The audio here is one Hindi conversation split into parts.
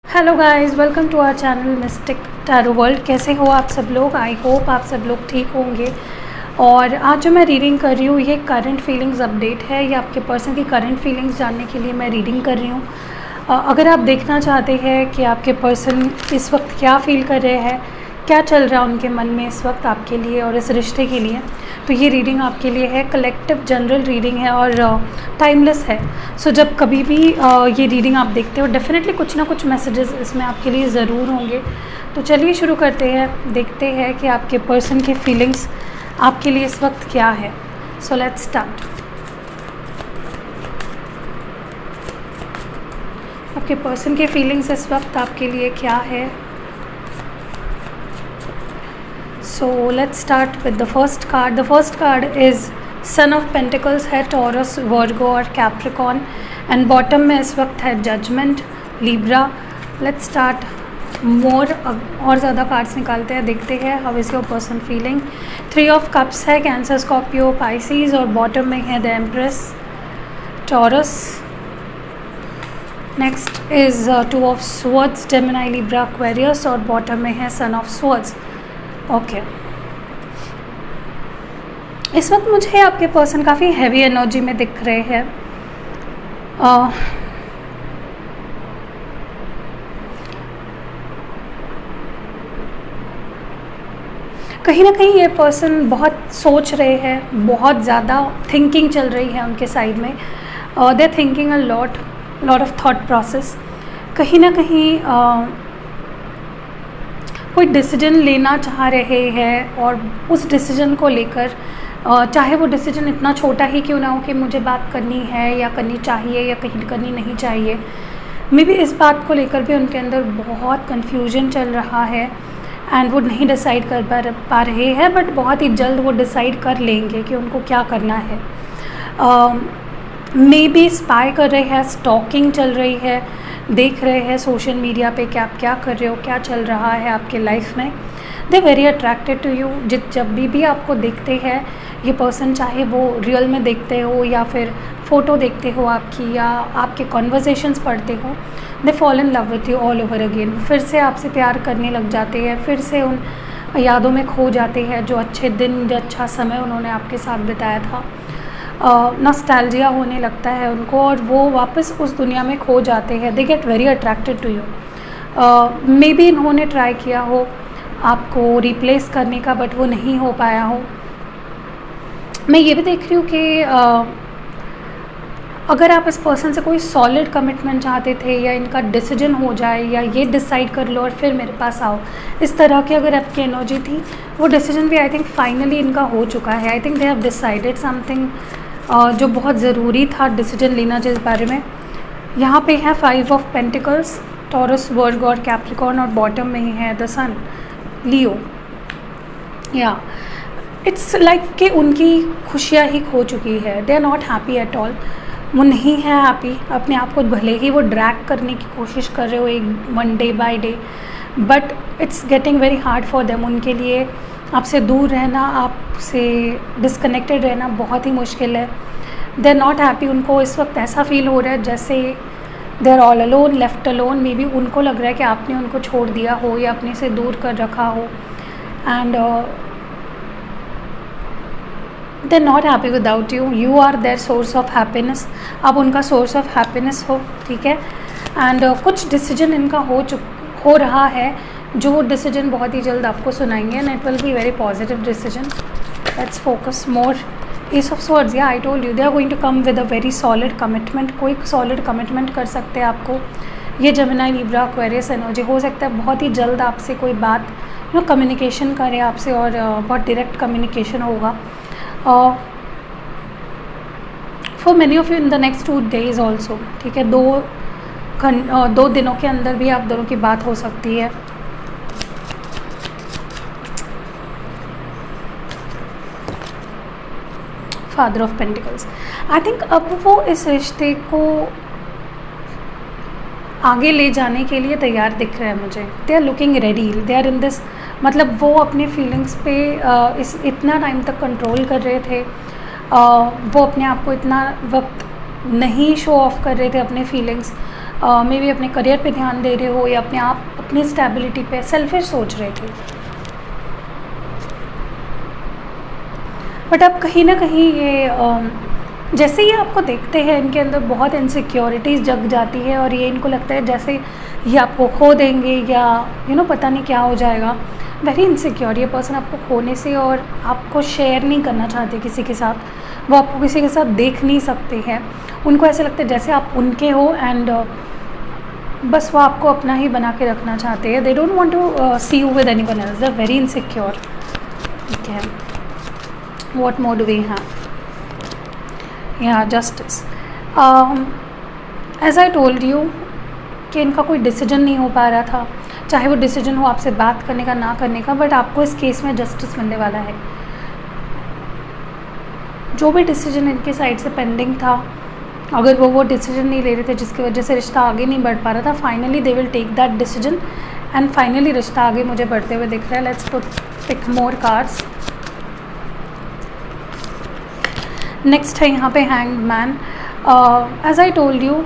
Hello guys, welcome to our channel mystic tarot world. कैसे हो आप सब लोग? आई होप आप सब लोग ठीक होंगे। और आज जो मैं रीडिंग कर रही हूँ ये करंट फीलिंग्स अपडेट है। ये आपके पर्सन की करंट फीलिंग्स जानने के लिए मैं रीडिंग कर रही हूँ। अगर आप देखना चाहते हैं कि आपके पर्सन इस वक्त क्या फ़ील कर रहे हैं, क्या चल रहा है उनके मन में इस वक्त आपके लिए और इस रिश्ते के लिए, तो ये रीडिंग आपके लिए है। कलेक्टिव जनरल रीडिंग है और टाइमलेस है। सो जब कभी भी ये रीडिंग आप देखते हो डेफिनेटली कुछ ना कुछ मैसेजेस इसमें आपके लिए ज़रूर होंगे। तो चलिए शुरू करते हैं, देखते हैं कि आपके पर्सन की फीलिंग्स आपके लिए इस वक्त क्या है। So let's start. आपके पर्सन की फीलिंग्स इस वक्त आपके लिए क्या है? So let's start with the first card. The first card is Son of Pentacles है, Taurus, Virgo और Capricorn, and bottom में इस वक्त है Judgment, Libra. Let's start more और ज़्यादा कार्ड्स निकालते हैं, देखते हैं how is your person feeling. 3 of Cups है, Cancer, Scorpio, Pisces और bottom में है The Empress, Taurus. Next is 2 of Swords, Gemini, Libra, Aquarius और bottom में है Son of Swords. ओके इस वक्त मुझे आपके पर्सन काफ़ी हैवी एनर्जी में दिख रहे हैं। कहीं ना कहीं ये पर्सन बहुत सोच रहे हैं, बहुत ज़्यादा थिंकिंग चल रही है उनके साइड में। They are thinking a lot of thought process. कहीं ना कहीं कोई डिसीजन लेना चाह रहे हैं और उस डिसीजन को लेकर चाहे वो डिसीजन इतना छोटा ही क्यों ना हो कि मुझे बात करनी है या करनी चाहिए या कहीं करनी नहीं चाहिए, मे बी इस बात को लेकर भी उनके अंदर बहुत कन्फ्यूजन चल रहा है एंड वो नहीं डिसाइड कर पा रहे हैं, बट बहुत ही जल्द वो डिसाइड कर लेंगे कि उनको क्या करना है। मे बी स्पाई कर रहे हैं, स्टॉकिंग चल रही है, देख रहे हैं सोशल मीडिया पे कि आप क्या कर रहे हो, क्या चल रहा है आपके लाइफ में। They very attracted to you. जब भी आपको देखते हैं ये पर्सन, चाहे वो रियल में देखते हो या फिर फ़ोटो देखते हो आपकी या आपके कॉन्वर्जेशंस पढ़ते हो, they fall in love with you all over again. फिर से आपसे प्यार करने लग जाते हैं, फिर से उन यादों में खो जाते हैं जो अच्छे दिन, जो अच्छा समय उन्होंने आपके साथ बिताया था। नॉस्टैल्जिया होने लगता है उनको और वो वापस उस दुनिया में खो जाते हैं। They get very attracted to you. May be इन्होंने ट्राई किया हो आपको रिप्लेस करने का, बट वो नहीं हो पाया हो। मैं ये भी देख रही हूँ कि अगर आप इस पर्सन से कोई सॉलिड कमिटमेंट चाहते थे या इनका डिसीजन हो जाए या ये डिसाइड कर लो और फिर मेरे पास आओ, इस तरह की अगर आपकी एनर्जी थी, वो डिसीजन भी आई थिंक फाइनली इनका हो चुका है। I think they have decided something जो बहुत ज़रूरी था डिसीजन लेना जिस बारे में। यहाँ पे है 5 ऑफ पेंटिकल्स, टॉरस, वर्गो और कैप्रिकॉर्न और बॉटम में ही है द सन, लियो। या इट्स लाइक कि उनकी खुशियाँ ही खो चुकी है। They are not happy at all. वो नहीं है हैप्पी। अपने आप को भले ही वो ड्रैग करने की कोशिश कर रहे हो एक one day by day, but it's getting very hard for them. उनके लिए आपसे दूर रहना, आपसे डिस्कनेक्टेड रहना बहुत ही मुश्किल है। They are not happy. उनको इस वक्त ऐसा फील हो रहा है जैसे they are all alone, left alone. Maybe उनको लग रहा है कि आपने उनको छोड़ दिया हो या अपने से दूर कर रखा हो, and they are not happy without you. You are their source of happiness. आप उनका सोर्स ऑफ हैप्पीनेस हो, ठीक है। एंड कुछ डिसीजन इनका हो रहा है, जो डिसीजन बहुत ही जल्द आपको सुनाएंगे and it will be very positive decision. Let's focus more. Ace of swords, या I told you they are going to come with a very solid commitment. कोई सॉलिड कमिटमेंट कर सकते हैं आपको। ये जेमिनी, लिब्रा, एक्वेरियस एनर्जी हो सकता है बहुत ही जल्द आपसे कोई बात कम्युनिकेशन करे आपसे और बहुत डायरेक्ट कम्युनिकेशन होगा। For many of you in the next 2 days also, ठीक है। 2 दिनों के अंदर भी आप दोनों की बात हो सकती है। Father of pentacles, I think अब वो इस रिश्ते को आगे ले जाने के लिए तैयार दिख रहे हैं मुझे। They are looking ready, they are in this, मतलब वो अपने फीलिंग्स पे इतना टाइम तक कंट्रोल कर रहे थे। वो अपने आप को इतना वक्त नहीं शो ऑफ कर रहे थे अपने फीलिंग्स, मे बी अपने करियर पे ध्यान दे रहे हो या अपने आप अपनी स्टेबिलिटी पे सेल्फिश सोच रहे थे। बट अब कहीं ना कहीं ये जैसे ही आपको देखते हैं इनके अंदर बहुत इनसिक्योरिटीज़ जग जाती है और ये इनको लगता है जैसे ये आपको खो देंगे या पता नहीं क्या हो जाएगा। वेरी इनसिक्योर ये पर्सन आपको खोने से और आपको शेयर नहीं करना चाहते किसी के साथ, वो आपको किसी के साथ देख नहीं सकते हैं। उनको ऐसे लगता है जैसे आप उनके हो एंड बस वो आपको अपना ही बना के रखना चाहते हैं। They don't want to see you with anyone else, they are very insecure. ठीक है, what more do we have? या justice. As I told you कि इनका कोई डिसीजन नहीं हो पा रहा था, चाहे वो डिसीजन हो आपसे बात करने का ना करने का, बट आपको इस केस में जस्टिस मिलने वाला है। जो भी डिसीजन इनके साइड से पेंडिंग था, अगर वो डिसीजन नहीं ले रहे थे जिसकी वजह से रिश्ता आगे नहीं बढ़ पा रहा था, finally they will take that decision and finally रिश्ता आगे मुझे बढ़ते हुए दिख रहा है। Let's pick more cards. Next है यहाँ पे hanged man. As I told you,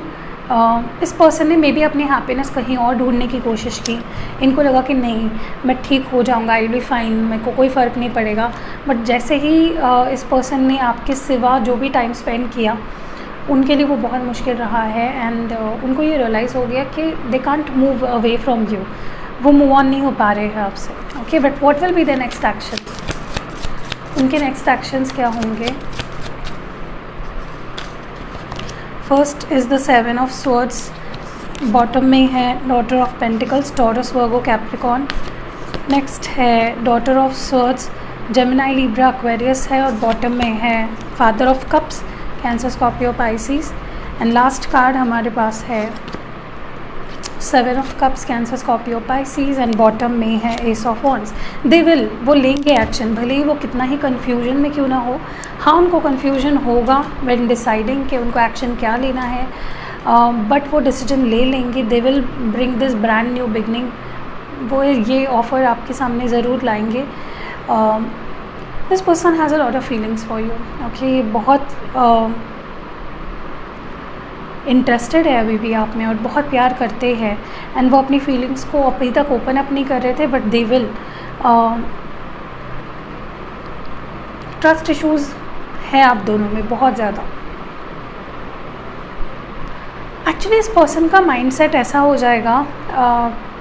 इस पर्सन ने मे बी अपनी हैप्पीनेस कहीं और ढूंढने की कोशिश की। इनको लगा कि नहीं मैं ठीक हो जाऊँगा, आई विल बी फाइन, मेरे को कोई फ़र्क नहीं पड़ेगा। बट जैसे ही इस पर्सन ने आपके सिवा जो भी टाइम स्पेंड किया उनके लिए वो बहुत मुश्किल रहा है एंड उनको ये रियलाइज़ हो गया कि they can't move away from you, वो मूव ऑन नहीं हो पा रहे हैं आपसे। Okay, but what will be the next action? उनके नेक्स्ट एक्शंस क्या होंगे? First is the 7 of swords, bottom में है daughter of pentacles, Taurus, Virgo, Capricorn. Next है daughter of swords, Gemini, Libra, Aquarius है और बॉटम में है father of cups, Cancer, Scorpio, Pisces. And last card हमारे पास है 7 of cups, Cancer, Scorpio, Pisces and bottom में है S of wands. They will, वो लेंगे एक्शन, भले ही वो कितना ही कन्फ्यूजन में क्यों ना हो। हाँ, उनको कन्फ्यूजन होगा व्हेन डिसाइडिंग कि उनको एक्शन क्या लेना है, बट वो डिसीजन ले लेंगे। They will bring this brand new beginning, वो ये ऑफ़र आपके सामने ज़रूर लाएंगे। This person has a lot of feelings for you. Okay, बहुत इंटरेस्टेड है अभी भी आप में और बहुत प्यार करते हैं एंड वो अपनी फीलिंग्स को अभी तक ओपन अप नहीं कर रहे थे, but they will. Trust issues है आप दोनों में बहुत ज़्यादा। एक्चुअली इस पर्सन का माइंडसेट ऐसा हो जाएगा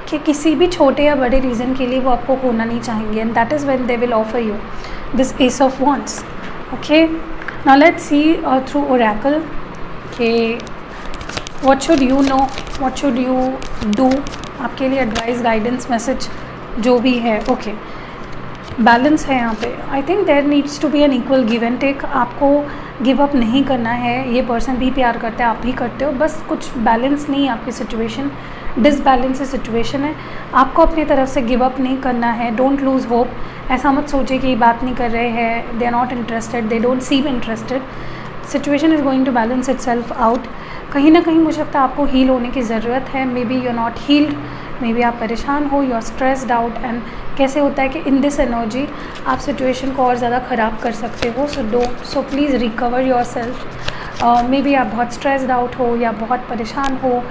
कि किसी भी छोटे या बड़े रीज़न के लिए वो आपको खोना नहीं चाहेंगे and that is when they will offer you this ace of wands. Okay, now let's see through oracle कि what should you know, what should you do, आपके लिए एडवाइस, गाइडेंस, मैसेज जो भी है। ओके, बैलेंस है यहाँ पे। I think there needs to be an equal give and take. आपको गिव अप नहीं करना है, ये पर्सन भी प्यार करता है, आप भी करते हो, बस कुछ बैलेंस नहीं है आपकी सिचुएशन, डिसबैलेंस सिचुएशन है। आपको अपनी तरफ से गिव अप नहीं करना है। Don't lose hope. ऐसा मत सोचिए कि ये बात नहीं कर रहे हैं, they are not interested, they don't seem interested. Situation is going to balance itself out. कहीं ना कहीं मुझे लगता है आपको हील होने की ज़रूरत है। Maybe you are not healed, maybe आप परेशान हो, you are stressed out and कैसे होता है कि इन दिस एनर्जी आप सिचुएशन को और ज़्यादा ख़राब कर सकते हो। So please recover yourself. Maybe आप बहुत स्ट्रेस्ड आउट हो या बहुत परेशान हो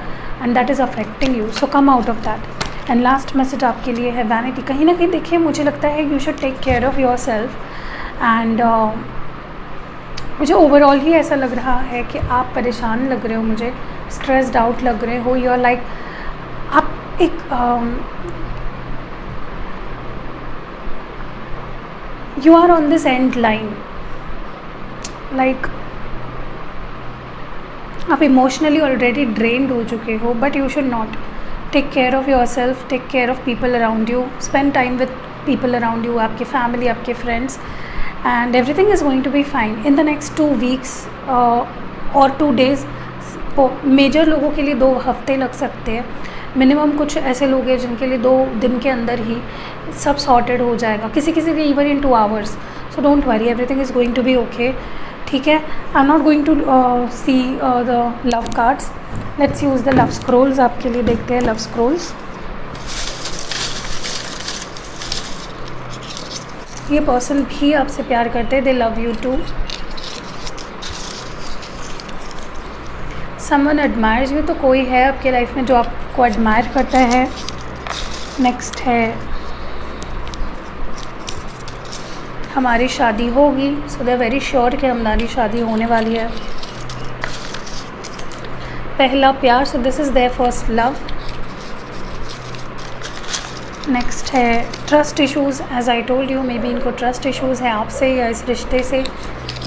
and that is affecting you, so come out of that. And last message आपके लिए है वैनिटी। कहीं ना कहीं देखिए, मुझे लगता है you should take care of yourself and मुझे ओवरऑल ही ऐसा लग रहा है कि आप परेशान लग रहे हो, मुझे स्ट्रेस्ड आउट लग रहे हो। यू आर लाइक, आप एक you are on this end line, like आप इमोशनली ऑलरेडी ड्रेन्ड हो चुके हो, but you should not. Take care of yourself, take care of people around you, spend time with people around you, आपके फैमिली, आपके friends, and everything is going to be fine in the next 2 weeks or 2 days। Major लोगों के लिए 2 हफ्ते लग सकते हैं, मिनिमम कुछ ऐसे लोग हैं जिनके लिए 2 दिन के अंदर ही सब सॉर्टेड हो जाएगा, किसी किसी के even in 2 hours। So don't worry, everything is going to be okay. ठीक है, I am not going to see the love cards, let's use the love scrolls. आपके लिए देखते हैं लव स्क्रोल्स। ये पर्सन भी आपसे प्यार करते हैं, they love you too. Someone admires you, तो कोई है आपके लाइफ में जो आपको एडमायर करता है। नेक्स्ट है हमारी शादी होगी, so they are very sure कि हमारी शादी होने वाली है। पहला प्यार, so this is their first love. Next है trust issues, as I told you, may be इनको ट्रस्ट इश्यूज़ है आपसे या इस रिश्ते से।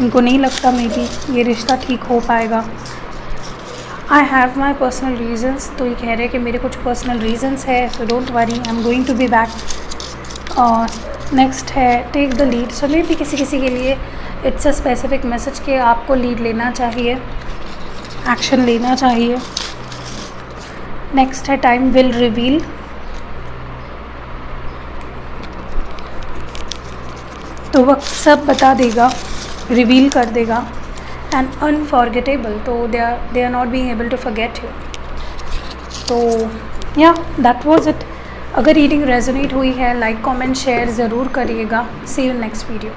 इनको नहीं लगता मे बी ये रिश्ता ठीक हो पाएगा। I have my personal reasons, तो ये कह रहे हैं कि मेरे कुछ पर्सनल रीजन्स है, तो don't worry, I am going to be back. और नेक्स्ट है take the lead, so maybe किसी किसी के लिए इट्स अ स्पेसिफिक मैसेज कि आपको लीड लेना चाहिए, एक्शन लेना चाहिए। नेक्स्ट है टाइम विल रिवील, तो वक्त सब बता देगा, रिवील कर देगा। एंड अनफॉरगेटेबल, तो they are not being able to forget you. तो या दैट वाज इट। अगर रीडिंग रेजोनेट हुई है, लाइक कमेंट शेयर ज़रूर करिएगा। See you next video.